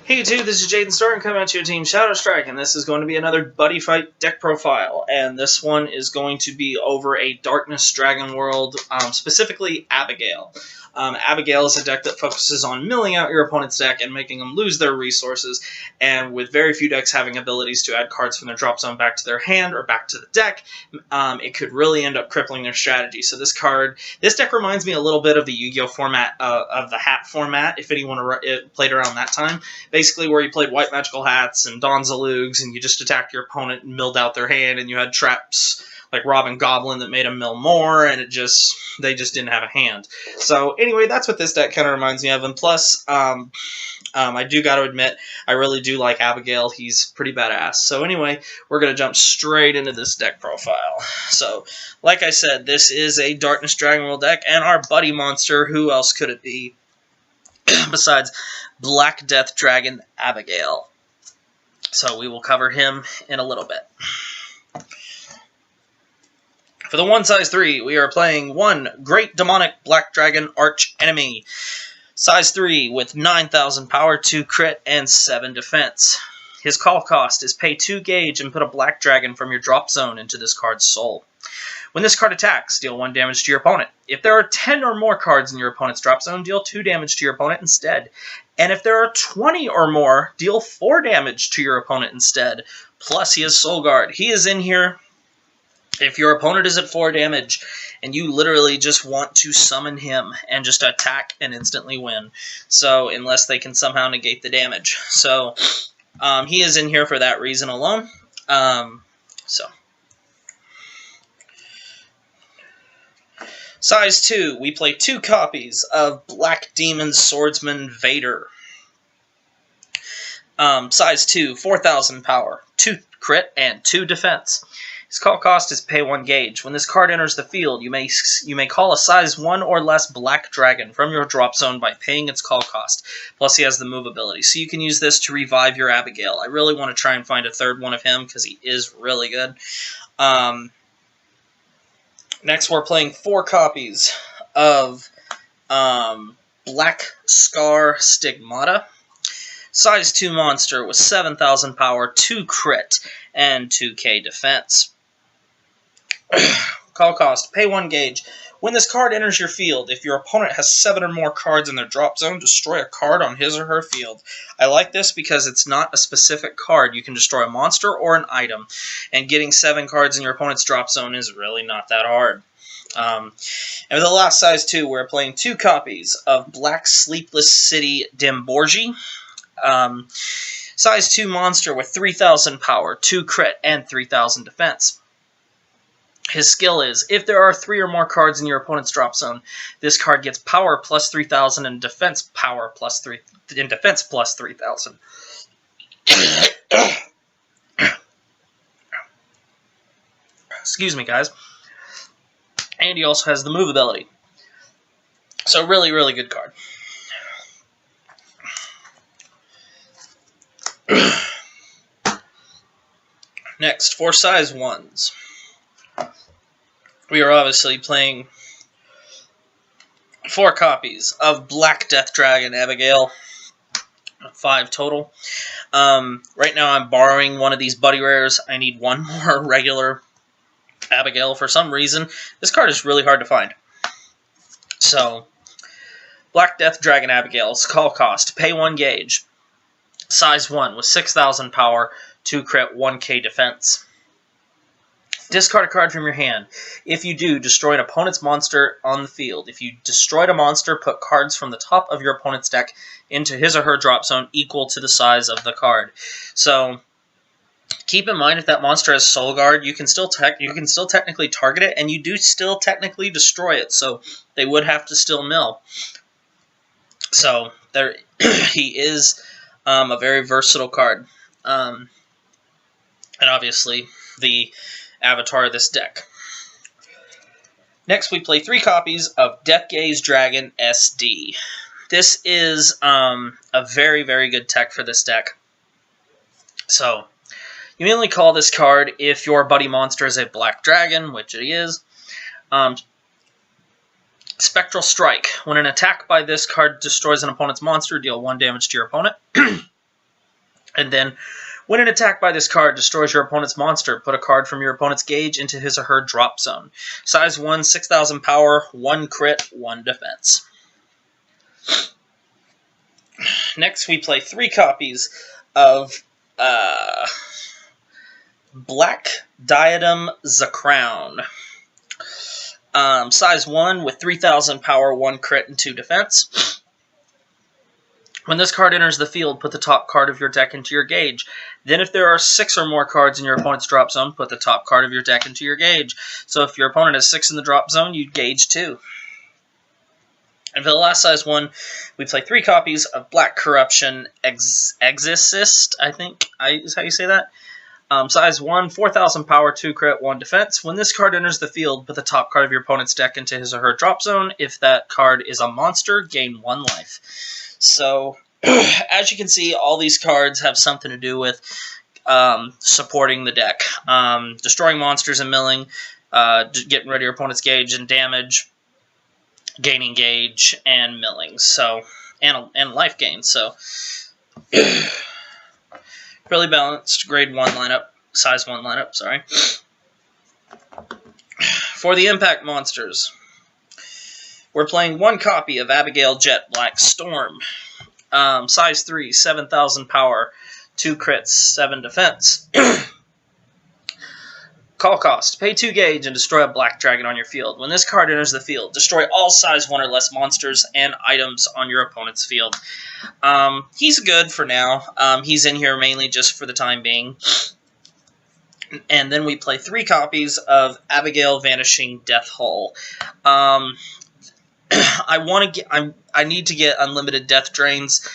Hey YouTube, this is Jaden Starr coming at you with Team Shadow Strike, and this is going to be another Buddy Fight deck profile, and this one is going to be over a Darkness Dragon World, specifically Abygale. Abygale is a deck that focuses on milling out your opponent's deck and making them lose their resources, and with very few decks having abilities to add cards from their drop zone back to their hand or back to the deck, it could really end up crippling their strategy. So this deck reminds me a little bit of the Yu-Gi-Oh format, of the hat format, if anyone played around that time. Basically where you played white magical hats and Donzalugs, and you just attacked your opponent and milled out their hand, and you had traps like Robin Goblin that made them mill more, and they just didn't have a hand. So anyway, that's what this deck kind of reminds me of, and plus, I do got to admit, I really do like Abygale. He's pretty badass. So anyway, we're going to jump straight into this deck profile. So, like I said, this is a Darkness Dragon World deck, and our buddy monster, who else could it be besides Black Death Dragon Abygale? So we will cover him in a little bit. For the 1 size 3, we are playing 1 Great Demonic Black Dragon Arch Enemy. Size 3 with 9,000 power, 2 crit, and 7 defense. His call cost is pay 2 gauge and put a black dragon from your drop zone into this card's soul. When this card attacks, deal 1 damage to your opponent. If there are 10 or more cards in your opponent's drop zone, deal 2 damage to your opponent instead. And if there are 20 or more, deal 4 damage to your opponent instead. Plus, he has Soul Guard. He is in here if your opponent is at 4 damage, and you literally just want to summon him and just attack and instantly win. So, unless they can somehow negate the damage. So, he is in here for that reason alone. Size 2, we play 2 copies of Black Demon Swordsman Vader. Size 2, 4,000 power, 2 crit, and 2 defense. His call cost is pay 1 gauge. When this card enters the field, you may call a size 1 or less black dragon from your drop zone by paying its call cost. Plus, he has the move ability, so you can use this to revive your Abygale. I really want to try and find a third one of him because he is really good. Next, we're playing 4 copies of Black Scar Stigmata. Size 2 monster with 7,000 power, 2 crit, and 2k defense. Call cost, pay 1 gauge. When this card enters your field, if your opponent has 7 or more cards in their drop zone, destroy a card on his or her field. I like this because it's not a specific card. You can destroy a monster or an item, and getting 7 cards in your opponent's drop zone is really not that hard. And with the last size 2, we're playing 2 copies of Black Sleepless City Demborgi. Size 2 monster with 3,000 power, 2 crit, and 3,000 defense. His skill is, if there are 3 or more cards in your opponent's drop zone, this card gets power plus 3,000 and defense power plus 3,000. Excuse me, guys. And he also has the move ability. So really, really good card. Next, for size 1s. We are obviously playing 4 copies of Black Death Dragon Abygale. 5 total. Right now I'm borrowing one of these buddy rares. I need 1 more regular Abygale. For some reason, this card is really hard to find. So, Black Death Dragon Abygale's call cost, pay 1 gauge. Size 1 with 6,000 power, 2 crit, 1k defense. Discard a card from your hand. If you do, destroy an opponent's monster on the field. If you destroyed a monster, put cards from the top of your opponent's deck into his or her drop zone equal to the size of the card. So, keep in mind if that monster has Soul Guard, you can still technically target it, and you do still technically destroy it. So, they would have to still mill. So, there he is a very versatile card. And obviously, the avatar of this deck. Next, we play 3 copies of Death Gaze Dragon SD. This is a very, very good tech for this deck. So, you may only call this card if your buddy monster is a black dragon, which it is. Spectral Strike. When an attack by this card destroys an opponent's monster, deal 1 damage to your opponent. And then, when an attack by this card destroys your opponent's monster, put a card from your opponent's gauge into his or her drop zone. Size 1, 6,000 power, 1 crit, 1 defense. Next, we play 3 copies of Black Diadem Zakrown. Size 1 with 3,000 power, 1 crit, and 2 defense. When this card enters the field, put the top card of your deck into your gauge. Then if there are 6 or more cards in your opponent's drop zone, put the top card of your deck into your gauge. So if your opponent has 6 in the drop zone, you gauge 2. And for the last size 1, we play 3 copies of Black Corruption Exorcist, I think is how you say that. Size 1, 4,000 power, 2 crit, 1 defense. When this card enters the field, put the top card of your opponent's deck into his or her drop zone. If that card is a monster, gain 1 life. So, as you can see, all these cards have something to do with supporting the deck. Destroying monsters and milling, getting rid of your opponent's gauge and damage, gaining gauge, and milling. So, and life gain. So, really balanced grade 1 lineup, size 1 lineup, sorry. For the impact monsters, we're playing 1 copy of Abygale Jet Black Storm. Size 3, 7,000 power, 2 crits, 7 defense. Call cost, pay 2 gauge and destroy a black dragon on your field. When this card enters the field, destroy all size 1 or less monsters and items on your opponent's field. He's good for now. He's in here mainly just for the time being. And then we play 3 copies of Abygale Vanishing Death Hull. I need to get unlimited death drains,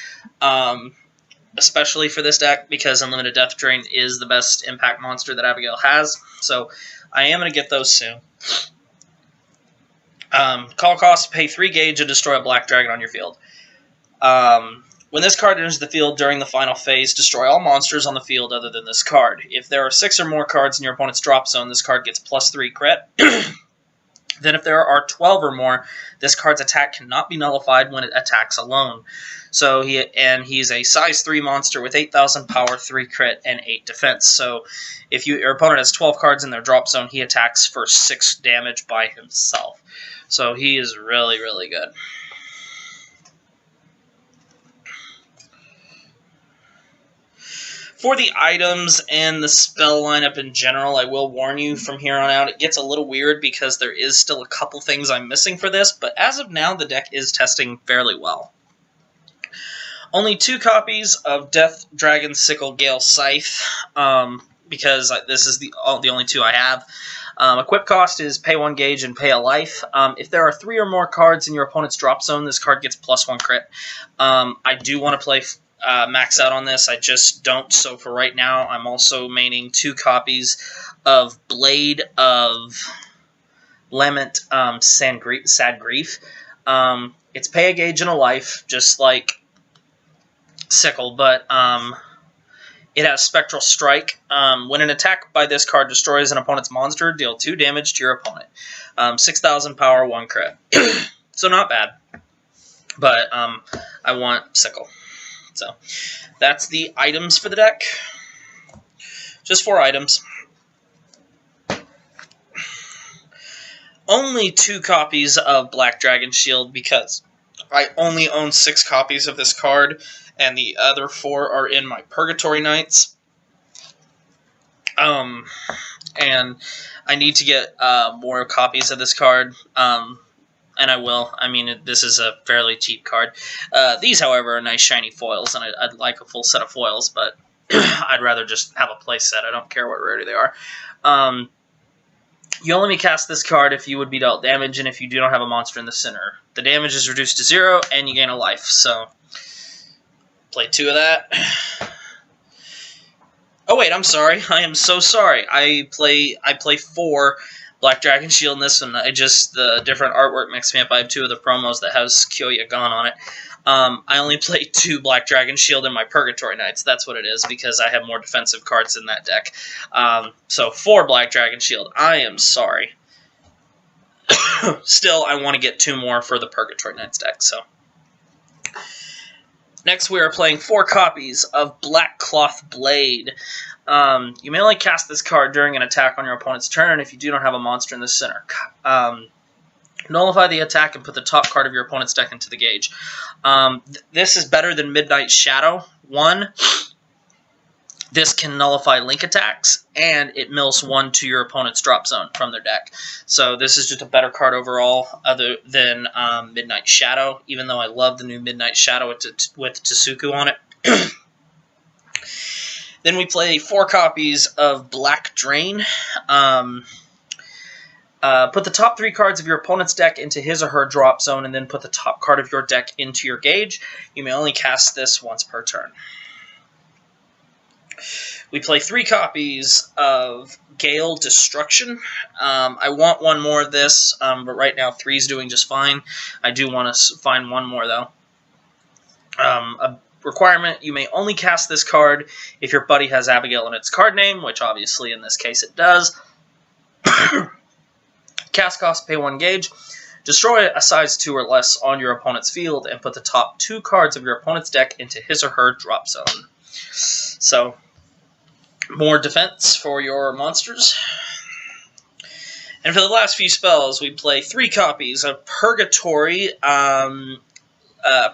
especially for this deck, because unlimited death drain is the best impact monster that Abygale has. So I am going to get those soon. Call cost, pay 3 gauge and destroy a black dragon on your field. When this card enters the field during the final phase, destroy all monsters on the field other than this card. If there are 6 or more cards in your opponent's drop zone, this card gets +3 crit. Then if there are 12 or more, this card's attack cannot be nullified when it attacks alone. So he's a size 3 monster with 8,000 power, 3 crit, and 8 defense. So if your opponent has 12 cards in their drop zone, he attacks for 6 damage by himself. So he is really, really good. For the items and the spell lineup in general, I will warn you from here on out, it gets a little weird because there is still a couple things I'm missing for this, but as of now, the deck is testing fairly well. Only 2 copies of Death Dragon Sickle Gale Scythe, because this is the only 2 I have. Equip cost is pay 1 gauge and pay a life. If there are 3 or more cards in your opponent's drop zone, this card gets +1 crit. I do want to play max out on this. I just don't. So for right now, I'm also maining 2 copies of Blade of Lament Sad Grief. It's pay a gauge and a life, just like Sickle, but it has Spectral Strike. When an attack by this card destroys an opponent's monster, deal 2 damage to your opponent. 6,000 power, 1 crit. So not bad. But I want Sickle. So that's the items for the deck. Just 4 items. Only 2 copies of Black Dragon Shield because I only own 6 copies of this card, and the other 4 are in my Purgatory Knights. And I need to get more copies of this card. And I will. I mean, this is a fairly cheap card. These, however, are nice shiny foils, and I'd like a full set of foils, but I'd rather just have a play set. I don't care what rarity they are. You only may cast this card if you would be dealt damage, and if you do not have a monster in the center. The damage is reduced to 0, and you gain a life. So, play 2 of that. Oh wait, I'm sorry. I am so sorry. I play 4 Black Dragon Shield in this one. The different artwork mixed me up. I have 2 of the promos that has Kyoya Gon on it. I only play 2 Black Dragon Shield in my Purgatory Knights. That's what it is, because I have more defensive cards in that deck. So 4 Black Dragon Shield. I am sorry. Still, I want to get 2 more for the Purgatory Knights deck. So Next, we are playing 4 copies of Black Cloth Blade. You may only cast this card during an attack on your opponent's turn if you do not have a monster in the center. Nullify the attack and put the top card of your opponent's deck into the gauge. This is better than Midnight Shadow. 1, this can nullify link attacks, and it mills 1 to your opponent's drop zone from their deck. So this is just a better card overall other than Midnight Shadow, even though I love the new Midnight Shadow with Tsuku on it. Then we play 4 copies of Black Drain. Put the top 3 cards of your opponent's deck into his or her drop zone, and then put the top card of your deck into your gauge. You may only cast this once per turn. We play 3 copies of Gale Destruction. I want 1 more of this, but right now 3 is doing just fine. I do want to find 1 more, though. A requirement, you may only cast this card if your buddy has Abygale in its card name, which obviously in this case it does. Cast cost, pay 1 gauge. Destroy a size 2 or less on your opponent's field, and put the top 2 cards of your opponent's deck into his or her drop zone. So, more defense for your monsters. And for the last few spells, we play 3 copies of Purgatory,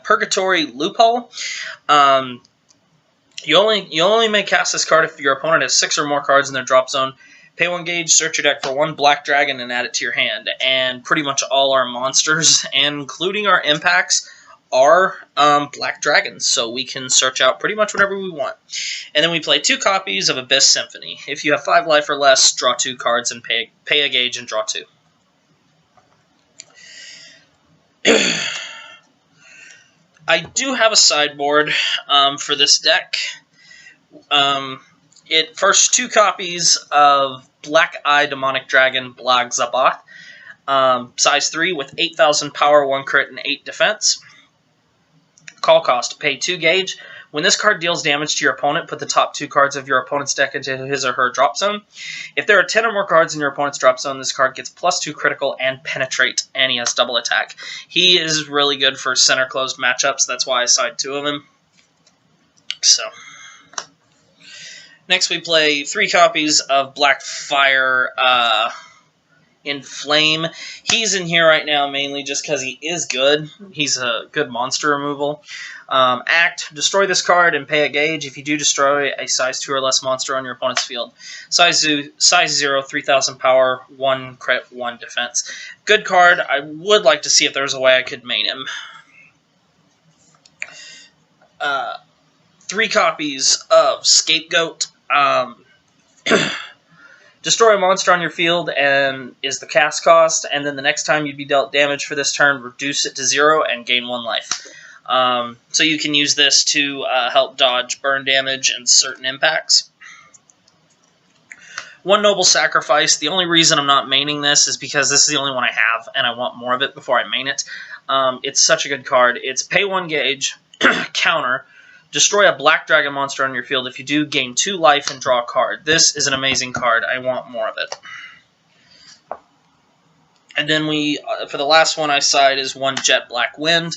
Purgatory Loophole. You only may cast this card if your opponent has 6 or more cards in their drop zone. Pay 1 gauge, search your deck for 1 black dragon, and add it to your hand. And pretty much all our monsters, including our impacts, are black dragons, so we can search out pretty much whatever we want. And then we play 2 copies of Abyss Symphony. If you have 5 life or less, draw 2 cards and pay a gauge and draw 2. I do have a sideboard for this deck. First 2 copies of Black Eye Demonic Dragon Blag Zabath, size 3 with 8,000 power, 1 crit, and 8 defense. Call cost, pay 2 gauge. When this card deals damage to your opponent, put the top 2 cards of your opponent's deck into his or her drop zone. If there are 10 or more cards in your opponent's drop zone, this card gets +2 critical and penetrate, and he has double attack. He is really good for center closed matchups, that's why I side 2 of him. So, next we play 3 copies of Black Fire in Flame. He's in here right now mainly just because he is good. He's a good monster removal. Act, destroy this card and pay a gauge. If you do, destroy a size 2 or less monster on your opponent's field. Size 0, 3,000 power, 1 crit, 1 defense. Good card. I would like to see if there's a way I could main him. 3 copies of Scapegoat. Destroy a monster on your field and is the cast cost, and then the next time you'd be dealt damage for this turn, reduce it to 0 and gain 1 life. So you can use this to help dodge burn damage and certain impacts. 1 Noble Sacrifice. The only reason I'm not maining this is because this is the only one I have, and I want more of it before I main it. It's such a good card. It's pay 1 gauge, counter, destroy a black dragon monster on your field. If you do, gain 2 life and draw a card. This is an amazing card. I want more of it. And then for the last one I side is 1 Jet Black Wind.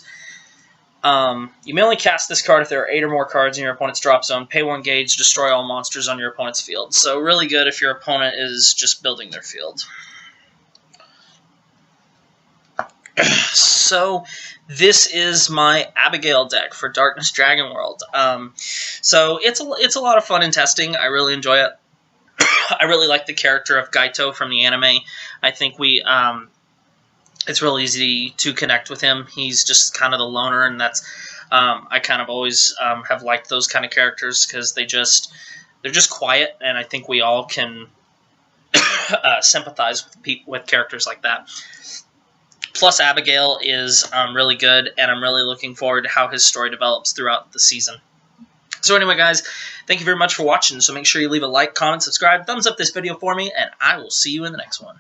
You may only cast this card if there are 8 or more cards in your opponent's drop zone. Pay 1 gauge, destroy all monsters on your opponent's field. So really good if your opponent is just building their field. So this is my Abygale deck for Darkness Dragon World. So it's a lot of fun in testing. I really enjoy it. I really like the character of Gaito from the anime. I think it's real easy to connect with him. He's just kind of the loner, and that's I kind of always have liked those kind of characters because they're just quiet, and I think we all can sympathize with characters like that. Plus, Abygale is really good, and I'm really looking forward to how his story develops throughout the season. So anyway, guys, thank you very much for watching. So make sure you leave a like, comment, subscribe, thumbs up this video for me, and I will see you in the next one.